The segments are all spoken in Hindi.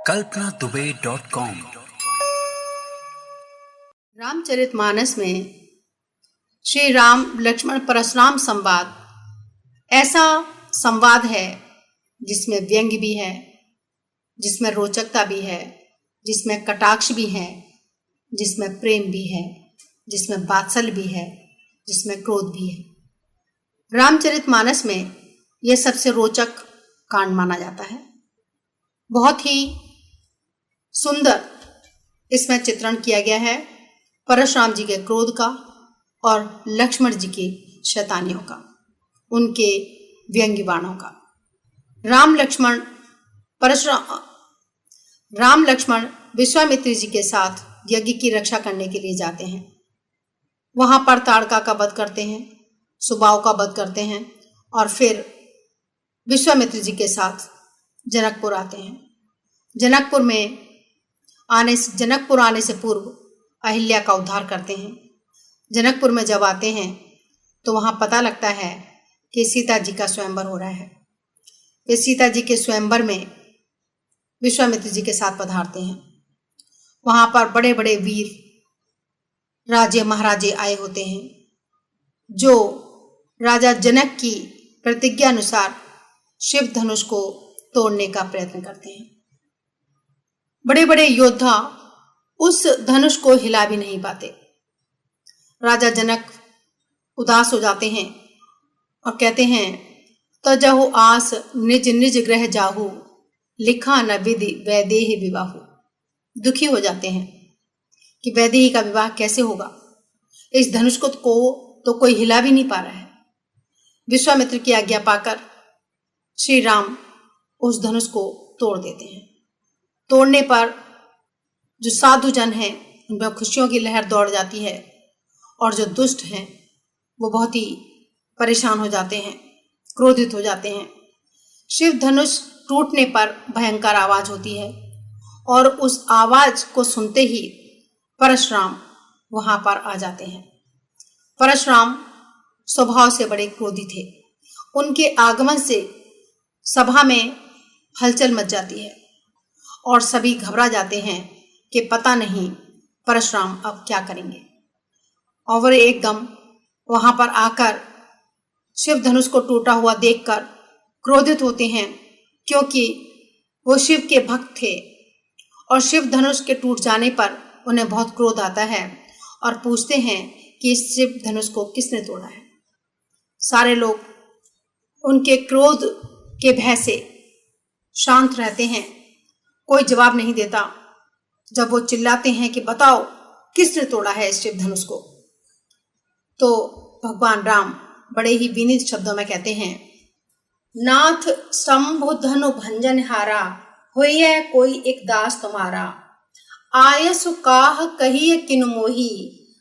kalpanaDubey.com। रामचरितमानस में श्री राम लक्ष्मण परशुराम संवाद ऐसा संवाद है जिसमें व्यंग्य भी है, जिसमें रोचकता भी है, जिसमें कटाक्ष भी है, जिसमें प्रेम भी है, जिसमें वात्सल्य भी है, जिसमें क्रोध भी है। रामचरितमानस में यह सबसे रोचक कांड माना जाता है। बहुत ही सुंदर इसमें चित्रण किया गया है परशुराम जी के क्रोध का और लक्ष्मण जी की शैतानियों का, उनके व्यंग्य बाणों का। राम लक्ष्मण विश्वामित्र जी के साथ यज्ञ की रक्षा करने के लिए जाते हैं। वहां पर ताड़का का वध करते हैं, सुबाहु का वध करते हैं और फिर विश्वामित्र जी के साथ जनकपुर आते हैं। जनकपुर आने से पूर्व अहिल्या का उद्धार करते हैं। जनकपुर में जब आते हैं तो वहां पता लगता है कि सीता जी का स्वयंवर हो रहा है। वे सीता जी के स्वयंवर में विश्वामित्र जी के साथ पधारते हैं। वहां पर बड़े बड़े वीर राजे महाराजे आए होते हैं जो राजा जनक की प्रतिज्ञा अनुसार शिव धनुष को तोड़ने का प्रयत्न करते हैं। बड़े बड़े योद्धा उस धनुष को हिला भी नहीं पाते। राजा जनक उदास हो जाते हैं और कहते हैं, तजहु आस निज निज ग्रह जाहु, लिखा न विधि वैदेही विवाहु। दुखी हो जाते हैं कि वैदेही का विवाह कैसे होगा, इस धनुष को तो कोई हिला भी नहीं पा रहा है। विश्वामित्र की आज्ञा पाकर श्री राम उस धनुष को तोड़ देते हैं। तोड़ने पर जो साधु जन हैं उनमें खुशियों की लहर दौड़ जाती है और जो दुष्ट हैं वो बहुत ही परेशान हो जाते हैं, क्रोधित हो जाते हैं। शिव धनुष टूटने पर भयंकर आवाज होती है और उस आवाज को सुनते ही परशुराम वहां पर आ जाते हैं। परशुराम स्वभाव से बड़े क्रोधी थे। उनके आगमन से सभा में हलचल मच जाती है और सभी घबरा जाते हैं कि पता नहीं परशुराम अब क्या करेंगे। और एकदम वहां पर आकर शिव धनुष को टूटा हुआ देखकर क्रोधित होते हैं, क्योंकि वो शिव के भक्त थे और शिव धनुष के टूट जाने पर उन्हें बहुत क्रोध आता है और पूछते हैं कि इस शिव धनुष को किसने तोड़ा है। सारे लोग उनके क्रोध के भय से शांत रहते हैं, कोई जवाब नहीं देता। जब वो चिल्लाते हैं कि बताओ किसने तोड़ा है इस शिव धनुष को, तो भगवान राम बड़े ही विनीत शब्दों में कहते हैं, नाथ शंभु धनु भंजन हारा, होइए कोई एक दास तुम्हारा। आयसु काह कहिए किनु मोही,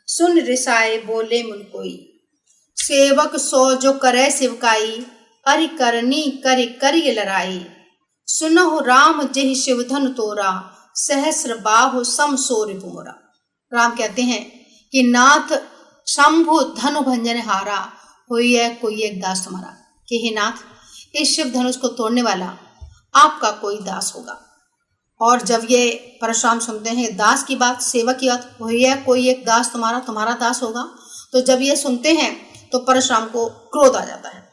सुन रिसाए बोले मुन कोई। सेवक सो जो करे शिवकाई, अरि करनी करि करिय लड़ाई। सुनहु राम जेहि शिव धनु तोरा, सहस्र बाहु सम सो रिपु मोरा। राम कहते हैं कि नाथ शंभु धनु भंजन हारा, होइए कोई एक दास तुम्हारा, कि हे नाथ इस शिव धनुष को तोड़ने वाला आपका कोई दास होगा। और जब ये परशुराम सुनते हैं दास की बात, सेवक की बात, होइए कोई एक दास तुम्हारा दास होगा, तो जब ये सुनते हैं तो परशुराम को क्रोध आ जाता है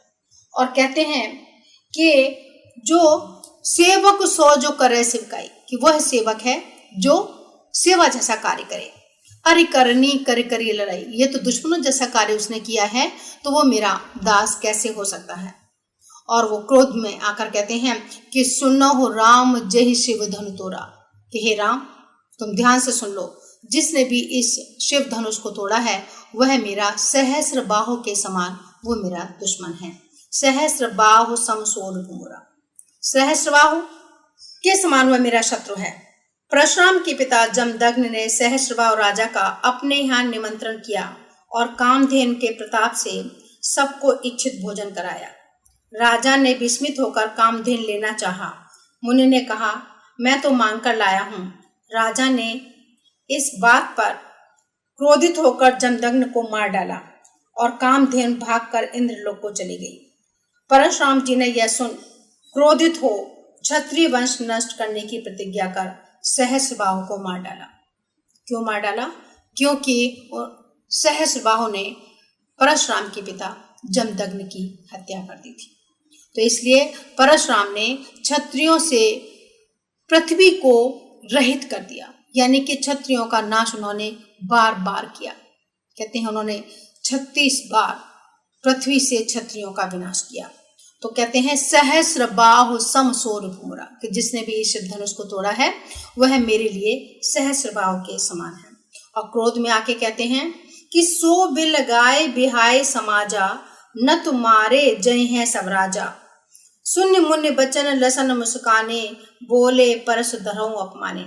और कहते हैं कि जो सेवक सो जो करे शिवकाई, कि वह सेवक है जो सेवा जैसा कार्य करे। अरे करनी कर करिए लड़ाई, ये तो दुश्मनों जैसा कार्य उसने किया है, तो वो मेरा दास कैसे हो सकता है। और वो क्रोध में आकर कहते हैं कि सुनो हो राम जय शिव धनु तोड़ा, कि हे राम तुम ध्यान से सुन लो, जिसने भी इस शिव धनुष को तोड़ा है वह मेरा सहस्र बाहु के समान वो मेरा दुश्मन है। सहस्र बाहु सम सोर मोरा, सहस्र बाहु के समान वह मेरा शत्रु है। परशुराम के पिता जमदग्नि ने सहस्रबाहु राजा का अपने यहाँ निमंत्रण किया और कामधेनु के प्रताप से सबको इच्छित भोजन कराया। राजा ने विस्मित होकर कामधेनु लेना चाहा। मुनि ने कहा, मैं तो मांग कर लाया हूँ। राजा ने इस बात पर क्रोधित होकर जमदग्नि को मार डाला और कामधेनु भागकर इंद्रलोक को चली गई। परशुराम जी ने यह सुन क्रोधित हो क्षत्रिय वंश नष्ट करने की प्रतिज्ञा कर सहस्रबाहु को मार डाला। क्यों मार डाला? क्योंकि सहस्रबाहु ने परशुराम के पिता जमदग्नि की हत्या कर दी थी। तो इसलिए परशुराम ने क्षत्रियों से पृथ्वी को रहित कर दिया, यानी कि क्षत्रियों का नाश उन्होंने बार बार किया। कहते हैं उन्होंने 36 बार पृथ्वी से क्षत्रियों का विनाश किया। तो कहते हैं सहस्र बाहु समसोर भूमरा, कि जिसने भी इस धनुष को तोड़ा है वह मेरे लिए सहस्र बाहु के समान है। और क्रोध में आके कहते हैं कि सो बिल गाय बिहाय समाजा, न तुम्हारे जय हैं सब राजा। शून्य मुन्य बचन लसन मुस्काने, बोले परस धरऊ अपमाने।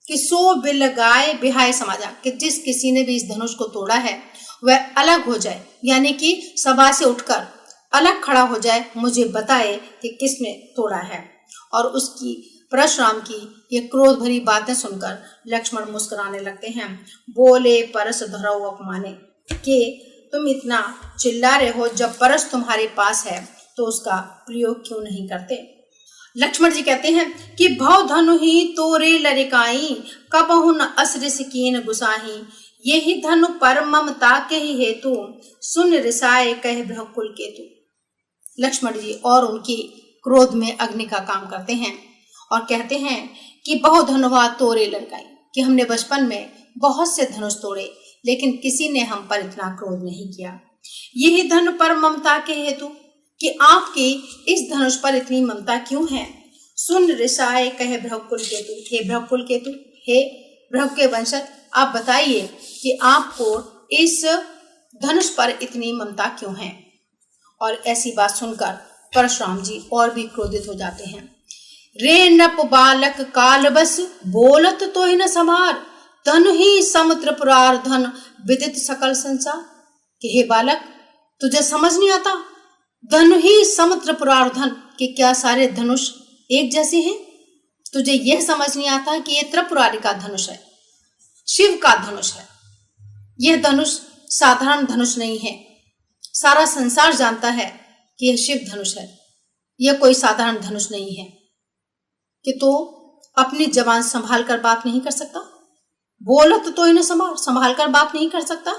कि सो बिल गाय बिहाय समाजा, कि जिस किसी ने भी इस धनुष को तोड़ा है वह अलग हो जाए, यानी कि सभा से उठकर अलग खड़ा हो जाए, मुझे बताए कि किसने तोड़ा है। और उसकी परशुराम की ये क्रोध भरी बातें सुनकर लक्ष्मण मुस्कुराने लगते हैं। बोले परस धरऊ अपमाने, कि तुम इतना चिल्ला रहे हो, जब परस तुम्हारे पास है तो उसका प्रयोग क्यों नहीं करते। लक्ष्मण जी कहते हैं कि भव धनु ही तोरे लरिकाई, कबहुन असरिस कीन गुसाही। यही धनु पर ममता के ही हेतु, सुन रिसाए कह भकुल केतु। लक्ष्मण जी और उनकी क्रोध में अग्नि का काम करते हैं और कहते हैं कि बहु धनुहा तोरे लड़काई, कि हमने बचपन में बहुत से धनुष तोड़े लेकिन किसी ने हम पर इतना क्रोध नहीं किया। यही धनु पर ममता के हेतु, कि आपकी इस धनुष पर इतनी ममता क्यों है। सुन रिसाए कहे भ्रकुल केतु, हे भ्रकुल केतु, हे भ्रग के वंशज, आप बताइए कि आपको इस धनुष पर इतनी ममता क्यों है। और ऐसी बात सुनकर परशुराम जी और भी क्रोधित हो जाते हैं। रे नप बालक काल बस, बोलत तो ही न समार, धनु ही समुद्र पुरार धन, विदित सकल संसार। कि हे बालक, तुझे समझ नहीं आता, धनु ही समुद्र पुरार धन, कि क्या सारे धनुष एक जैसे हैं। तुझे यह समझ नहीं आता कि यह त्रिपुरारी का धनुष है, शिव का धनुष है। यह धनुष साधारण धनुष नहीं है। सारा संसार जानता है कि यह शिव धनुष है, यह कोई साधारण धनुष नहीं है। कि तो अपनी जबान संभाल कर बात नहीं कर सकता, बोलत तो इन्हें संभाल कर बात नहीं कर सकता,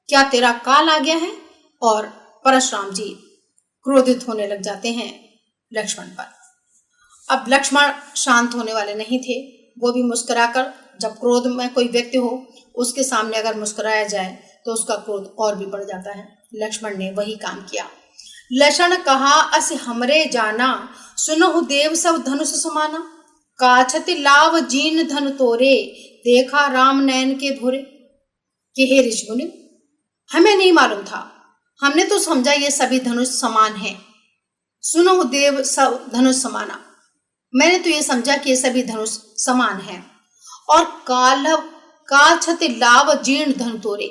क्या तेरा काल आ गया है। और परशुराम जी क्रोधित होने लग जाते हैं लक्ष्मण पर। अब लक्ष्मण शांत होने वाले नहीं थे, वो भी मुस्कुराकर, जब क्रोध में कोई व्यक्ति हो उसके सामने अगर मुस्कुराया जाए तो उसका क्रोध और भी बढ़ जाता है। लक्ष्मण ने वही काम किया। लक्षण कहा अस हमरे जाना, सुनहु देव सब धनुष समाना। काछति लाव जीन धन तोरे, देखा राम नयन के भोरे। कि हे ऋषिमुनि, हमें नहीं मालूम था, हमने तो समझा ये सभी धनुष समान हैं। सुनहु देव सब धनुष समाना, मैंने तो ये समझा कि ये सभी धनुष समान हैं। और काछति लाव जीर्ण धन तोरे,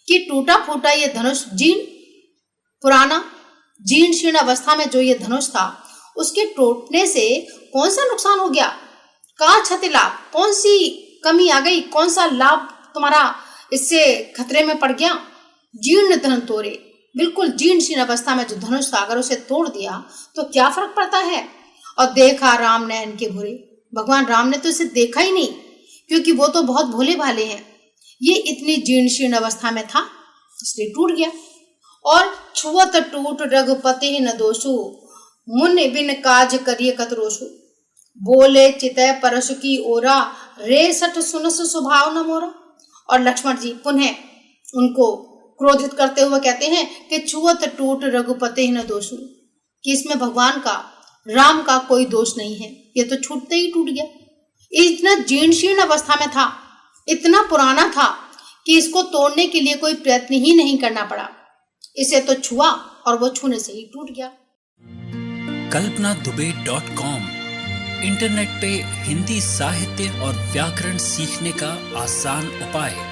कि टूटा फूटा ये धनुष, जीर्ण पुराना जीर्ण शीर्ण अवस्था में जो ये धनुष था उसके टूटने से कौन सा नुकसान हो गया। काछति लाभ, कौन सी कमी आ गई, कौन सा लाभ तुम्हारा इससे खतरे में पड़ गया। जीर्ण धन तोरे, बिल्कुल जीर्ण शीर्ण अवस्था में जो धनुष था अगर उसे तोड़ दिया तो क्या फर्क पड़ता है। और देखा राम नयन के भोरे, भगवान राम ने तो इसे देखा ही नहीं, क्योंकि वो तो बहुत भोले भाले हैं। ये इतनी जीर्ण शीर्ण अवस्था में था इसलिए टूट गया। और छुअत टूट रघुपति न दोषु, मुनि बिन काज करिए कतरोषु। बोले चितय परशु की ओरा, रे सठ सुनस स्वभाव न मोरा। और लक्ष्मण जी पुनः उनको क्रोधित करते हुए कहते हैं कि छुअत टूट रघुपति न दोषु, कि इसमें भगवान का, राम का कोई दोष नहीं है, ये तो छूटते ही टूट गया। इतना जीर्ण शीर्ण अवस्था में था, इतना पुराना था कि इसको तोड़ने के लिए कोई प्रयत्न ही नहीं करना पड़ा। इसे तो छुआ और वो छूने से ही टूट गया। kalpanadube.com इंटरनेट पे हिंदी साहित्य और व्याकरण सीखने का आसान उपाय।